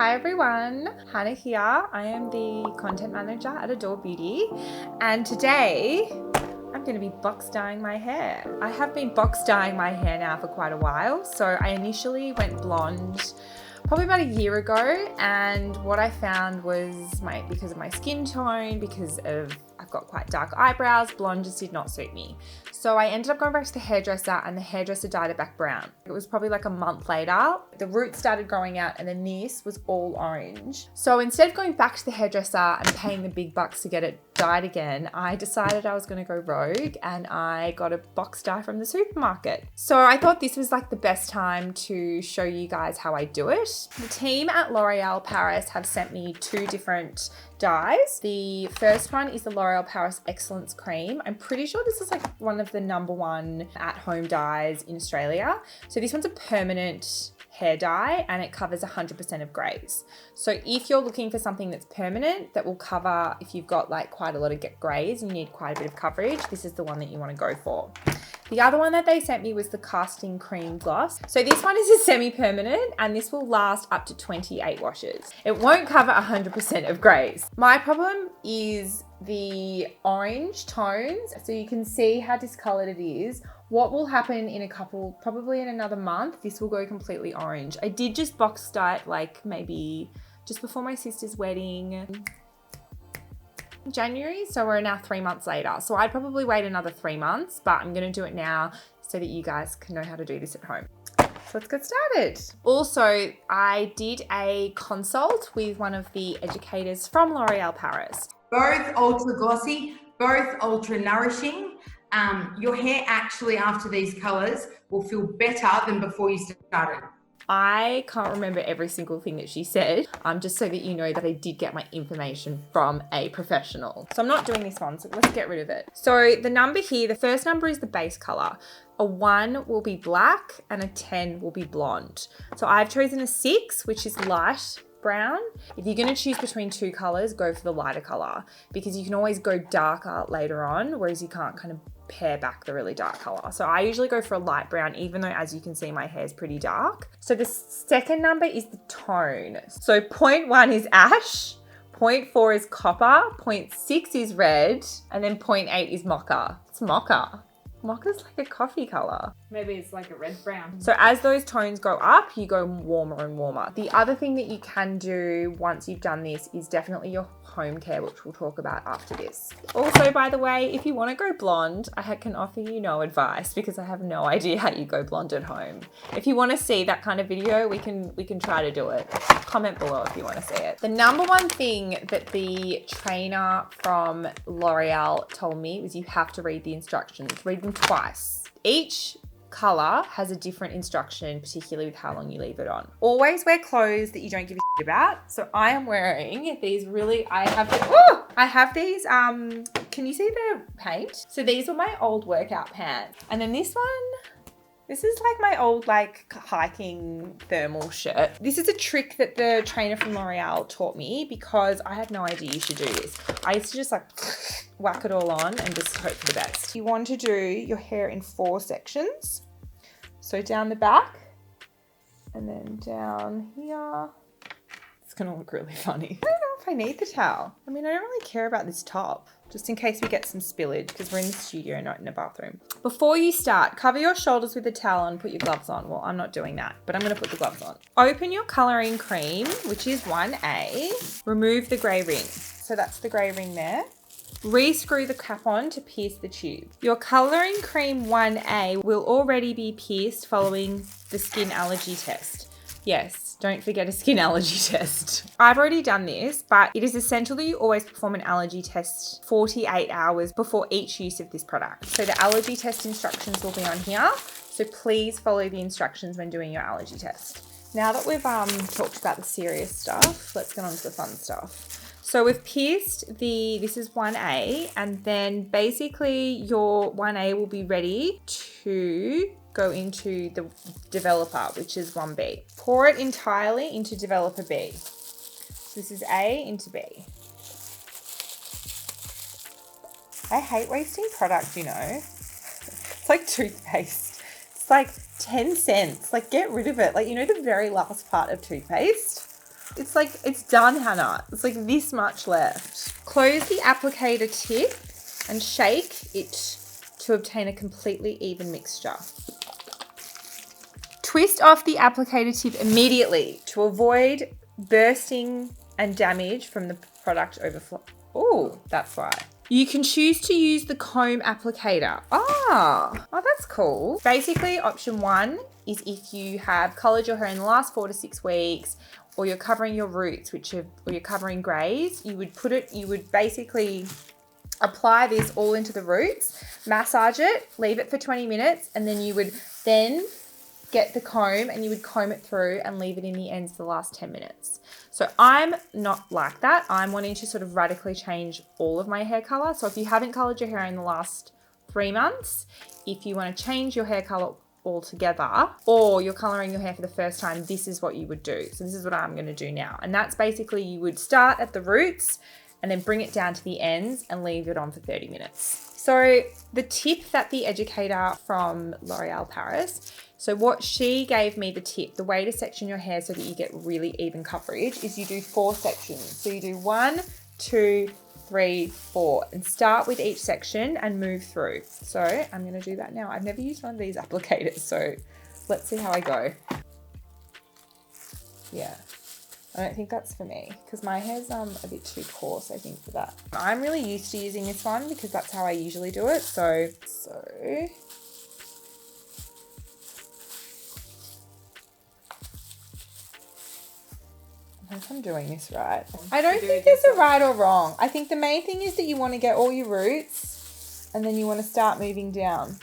Hi everyone, Hannah here. I am the content manager at Adore Beauty, and today I'm going to be box dyeing my hair. I have been box dyeing my hair now for quite a while. So I initially went blonde probably about a year ago, and what I found was because of my skin tone, because of I've got quite dark eyebrows, blonde just did not suit me. So I ended up going back to the hairdresser, and the hairdresser dyed it back brown. It was probably like a month later. The roots started growing out, and then this was all orange. So instead of going back to the hairdresser and paying the big bucks to get it dyed again, I decided I was going to go rogue, and I got a box dye from the supermarket. So I thought this was like the best time to show you guys how I do it. The team at L'Oreal Paris have sent me two different dyes. The first one is the L'Oreal Paris Excellence Cream. I'm pretty sure this is like one of the #1 at-home dyes in Australia. So this one's a permanent hair dye, and it covers 100% of grays. So if you're looking for something that's permanent, that will cover, if you've got like quite a lot of grays and you need quite a bit of coverage, this is the one that you want to go for. The other one that they sent me was the Casting Cream Gloss. So this one is a semi-permanent, and this will last up to 28 washes. It won't cover 100% of grays. My problem is the orange tones. So you can see how discolored it is. What will happen in probably in another month, this will go completely orange. I did just box dye it like maybe just before my sister's wedding, January, so we're now 3 months later. So I'd probably wait another 3 months, but I'm going to do it now so that you guys can know how to do this at home. So let's get started. Also, I did a consult with one of the educators from L'Oreal Paris. Both ultra glossy, both ultra nourishing. Your hair actually after these colors will feel better than before you started. I can't remember every single thing that she said, just so that you know that I did get my information from a professional. So I'm not doing this one, so let's get rid of it. So the number here, the first number is the base color. A 1 will be black and a 10 will be blonde. So I've chosen a 6, which is light brown. If you're going to choose between two colors, go for the lighter color, because you can always go darker later on, whereas you can't kind of pare back the really dark color. So I usually go for a light brown, even though, as you can see, my hair is pretty dark. So the second number is the tone. So 0.1 is ash, 0.4 is copper, 0.6 is red, and then 0.8 is mocha. It's mocha. Mocha's like a coffee color. Maybe it's like a red brown. So as those tones go up, you go warmer and warmer. The other thing that you can do once you've done this is definitely your home care, which we'll talk about after this. Also, by the way, if you want to go blonde, I can offer you no advice because I have no idea how you go blonde at home. If you want to see that kind of video, we can try to do it. Comment below if you want to see it. The #1 thing that the trainer from L'Oreal told me was you have to read the instructions. Read them twice. Each color has a different instruction, particularly with how long you leave it on. Always wear clothes that you don't give a shit about. So I am wearing these I have these, can you see the paint? So these were my old workout pants. And then this is like my old hiking thermal shirt. This is a trick that the trainer from L'Oreal taught me because I had no idea you should do this. I used to just whack it all on and just hope for the best. You want to do your hair in 4 sections. So down the back and then down here. It's gonna look really funny. I don't know if I need the towel. I mean, I don't really care about this top, just in case we get some spillage because we're in the studio, not in a bathroom. Before you start, cover your shoulders with a towel and put your gloves on. Well, I'm not doing that, but I'm gonna put the gloves on. Open your coloring cream, which is 1A. Remove the gray ring. So that's the gray ring there. Rescrew the cap on to pierce the tube. Your coloring cream 1A will already be pierced following the skin allergy test. Yes, don't forget a skin allergy test. I've already done this, but it is essential that you always perform an allergy test 48 hours before each use of this product. So the allergy test instructions will be on here. So please follow the instructions when doing your allergy test. Now that we've talked about the serious stuff, let's get on to the fun stuff. So we've pierced this is 1A, and then basically your 1A will be ready to go into the developer, which is 1B. Pour it entirely into developer B. So this is A into B. I hate wasting product, you know. It's like toothpaste. It's like 10 cents. Like, get rid of it. Like, you know the very last part of toothpaste? It's like, it's done, Hannah. It's like this much left. Close the applicator tip and shake it to obtain a completely even mixture. Twist off the applicator tip immediately to avoid bursting and damage from the product overflow. Oh, that's right. You can choose to use the comb applicator. Oh, that's cool. Basically, option 1 is if you have colored your hair in the last 4 to 6 weeks, or you're covering your roots, or you're covering grays, you would basically apply this all into the roots, massage it, leave it for 20 minutes, and then you would then get the comb and you would comb it through and leave it in the ends for the last 10 minutes. So I'm not like that. I'm wanting to sort of radically change all of my hair color. So if you haven't colored your hair in the last 3 months, if you want to change your hair color altogether, or you're coloring your hair for the first time, this is what you would do. So this is what I'm going to do now. And that's basically, you would start at the roots and then bring it down to the ends and leave it on for 30 minutes. So the tip that the educator from L'Oreal Paris, so what she gave me, the tip, the way to section your hair so that you get really even coverage is you do 4 sections. So you do 1, 2, 3, 4, and start with each section and move through. So I'm going to do that now. I've never used one of these applicators, so let's see how I go. Yeah. I don't think that's for me because my hair's a bit too coarse, I think, for that. I'm really used to using this one because that's how I usually do it. So I hope I'm doing this right. I don't think there's a right or wrong. I think the main thing is that you want to get all your roots and then you want to start moving down.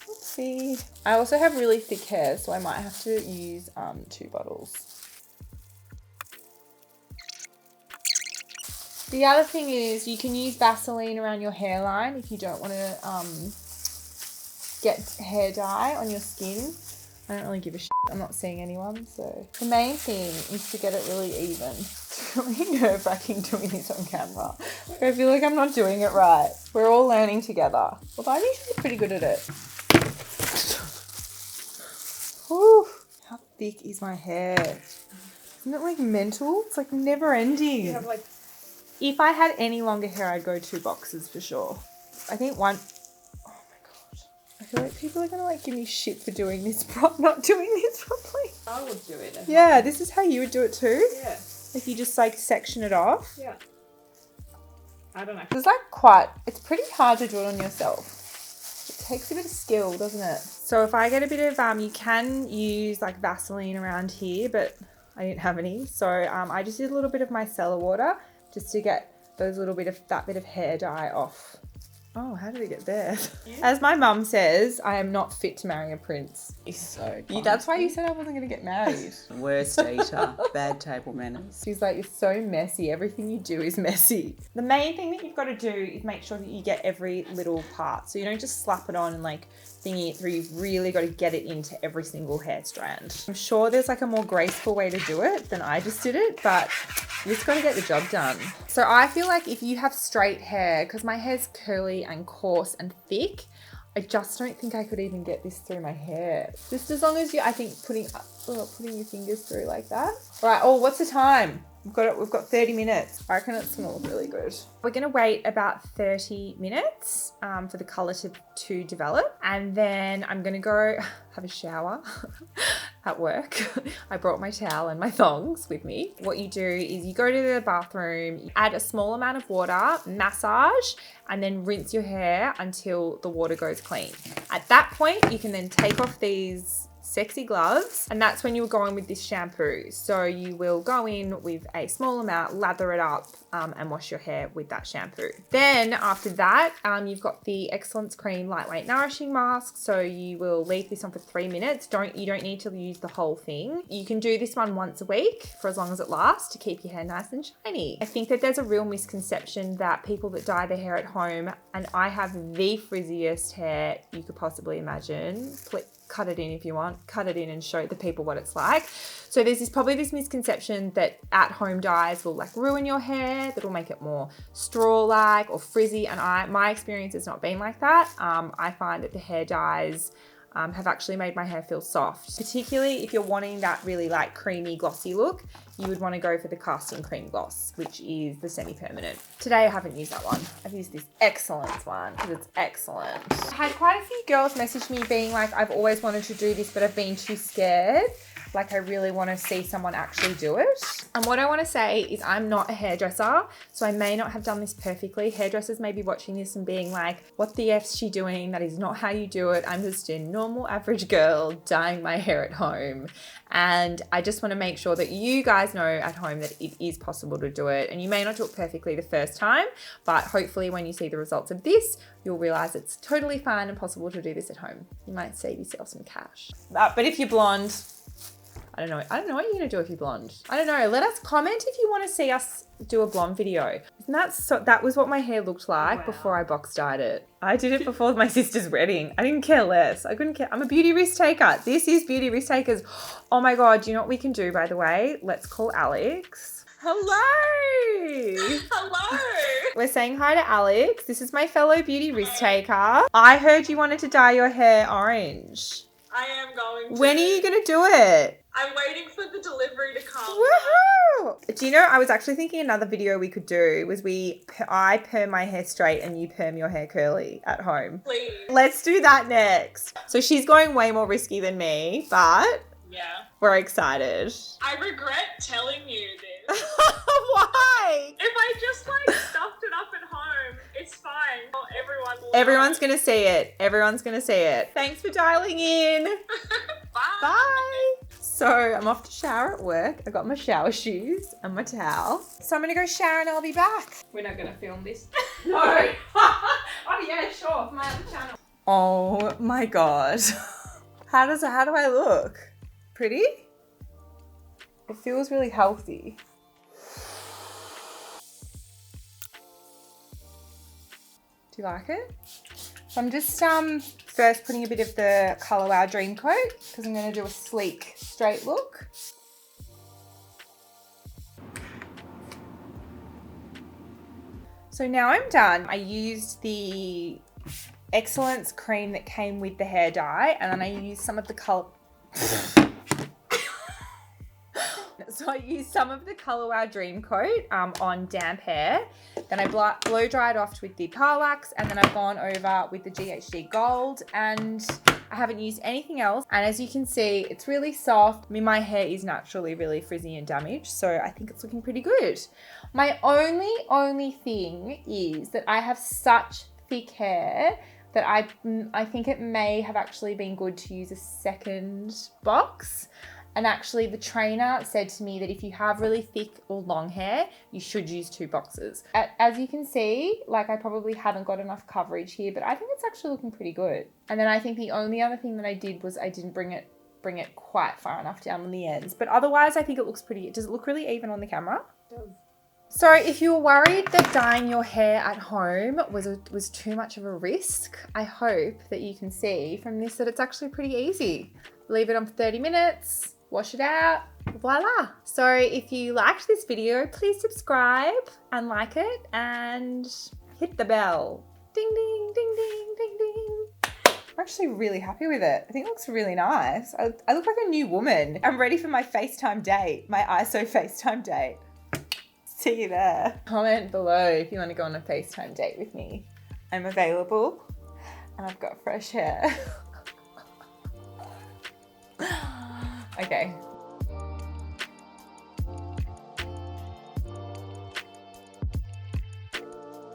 Oopsie. I also have really thick hair, so I might have to use 2 bottles. The other thing is you can use Vaseline around your hairline if you don't want to get hair dye on your skin. I don't really give a shit. I'm not seeing anyone, so. The main thing is to get it really even. It's really nerve-wracking doing this on camera. I feel like I'm not doing it right. We're all learning together. Although I'm usually pretty good at it. Whew. How thick is my hair? Isn't it like mental? It's like never ending. You have like... If I had any longer hair, I'd go 2 boxes for sure. I think one... Oh my God. I feel like people are going to like give me shit for doing this, not doing this properly. I would do it. Yeah, this is how you would do it too? Yeah. If you just like section it off? Yeah. I don't know. It's like it's pretty hard to do it on yourself. It takes a bit of skill, doesn't it? So if I get a bit of, you can use like Vaseline around here, but I didn't have any. So I just did a little bit of micellar water just to get that bit of hair dye off. Oh, how did it get there? Yeah. As my mum says, I am not fit to marry a prince. He's so That's why you said I wasn't going to get married. Worst eater, bad table manners. She's like, you're so messy. Everything you do is messy. The main thing that you've got to do is make sure that you get every little part. So you don't just slap it on and like thingy it through. You've really got to get it into every single hair strand. I'm sure there's like a more graceful way to do it than I just did it, but you just got to get the job done. So I feel like if you have straight hair, because my hair's curly and coarse and thick, I just don't think I could even get this through my hair. Just as long as you, I think putting your fingers through like that. All right, oh, what's the time? We've got 30 minutes. I reckon it's gonna look really good. We're gonna wait about 30 minutes for the color to develop. And then I'm gonna go have a shower at work. I brought my towel and my thongs with me. What you do is you go to the bathroom, you add a small amount of water, massage, and then rinse your hair until the water goes clean. At that point, you can then take off these sexy gloves, and that's when you will go in with this shampoo. So you will go in with a small amount, lather it up, and wash your hair with that shampoo. Then after that, you've got the Excellence Cream Lightweight Nourishing Mask. So you will leave this on for 3 minutes. You don't need to use the whole thing. You can do this one once a week for as long as it lasts to keep your hair nice and shiny. I think that there's a real misconception that people that dye their hair at home, and I have the frizziest hair you could possibly imagine. Cut it in if you want, cut it in and show the people what it's like. So there's probably this misconception that at-home dyes will like ruin your hair, that'll make it more straw-like or frizzy, and my experience has not been like that. I find that the hair dyes have actually made my hair feel soft. Particularly if you're wanting that really like creamy glossy look, you would want to go for the casting cream gloss, which is the semi-permanent. Today I haven't used that one. I've used this Excellence one because it's excellent. I had quite a few girls message me being like, I've always wanted to do this, but I've been too scared. Like I really want to see someone actually do it. And what I want to say is I'm not a hairdresser, so I may not have done this perfectly. Hairdressers may be watching this and being like, what the F's she doing? That is not how you do it. I'm just a normal average girl dyeing my hair at home. And I just want to make sure that you guys know at home that it is possible to do it. And you may not do it perfectly the first time, but hopefully when you see the results of this, you'll realize it's totally fine and possible to do this at home. You might save yourself some cash. But if you're blonde, I don't know what you're gonna do if you're blonde. I don't know. Let us comment if you want to see us do a blonde video. That was what my hair looked like before I box dyed it. I did it before my sister's wedding. I didn't care less. I couldn't care. I'm a beauty risk taker. This is Beauty Risk Takers. Oh my God. Do you know what we can do, by the way? Let's call Alex. Hello. Hello. We're saying hi to Alex. This is my fellow beauty risk taker. I heard you wanted to dye your hair orange. I am going to. When are you gonna do it? I'm waiting for the delivery to come. Woohoo! Do you know, I was actually thinking another video we could do was I perm my hair straight and you perm your hair curly at home. Please. Let's do that next. So she's going way more risky than me, but Yeah. we're excited. I regret telling you this. Why? If I just like stuffed it up at home, it's fine. Well, everyone will Everyone's know. gonna see it. Everyone's gonna see it. Thanks for dialing in. Bye. Bye. So I'm off to shower at work. I got my shower shoes and my towel. So I'm gonna go shower and I'll be back. We're not gonna film this. No. Oh yeah, sure. For my other channel. Oh my God. How do I look? Pretty? It feels really healthy. Do you like it? So I'm just first putting a bit of the Colour Wow Dream Coat because I'm going to do a sleek, straight look. So now I'm done. I used the Excellence cream that came with the hair dye, and then I used some of the colour. So I used some of the Colour Wow Dream Coat on damp hair. Then I blow dried off with the Parlax, and then I've gone over with the GHD Gold, and I haven't used anything else. And as you can see, it's really soft. I mean, my hair is naturally really frizzy and damaged, so I think it's looking pretty good. My only thing is that I have such thick hair that I think it may have actually been good to use a second box. And actually the trainer said to me that if you have really thick or long hair, you should use 2 boxes. As you can see, like I probably haven't got enough coverage here, but I think it's actually looking pretty good. And then I think the only other thing that I did was I didn't bring it quite far enough down on the ends. But otherwise I think it looks pretty. Does it look really even on the camera? It does. So if you were worried that dyeing your hair at home was too much of a risk, I hope that you can see from this that it's actually pretty easy. Leave it on for 30 minutes. Wash it out, voila. So if you liked this video, please subscribe and like it and hit the bell. Ding, ding, ding, ding, ding, ding. I'm actually really happy with it. I think it looks really nice. I look like a new woman. I'm ready for my FaceTime date, my ISO FaceTime date. See you there. Comment below if you want to go on a FaceTime date with me. I'm available and I've got fresh hair. Okay,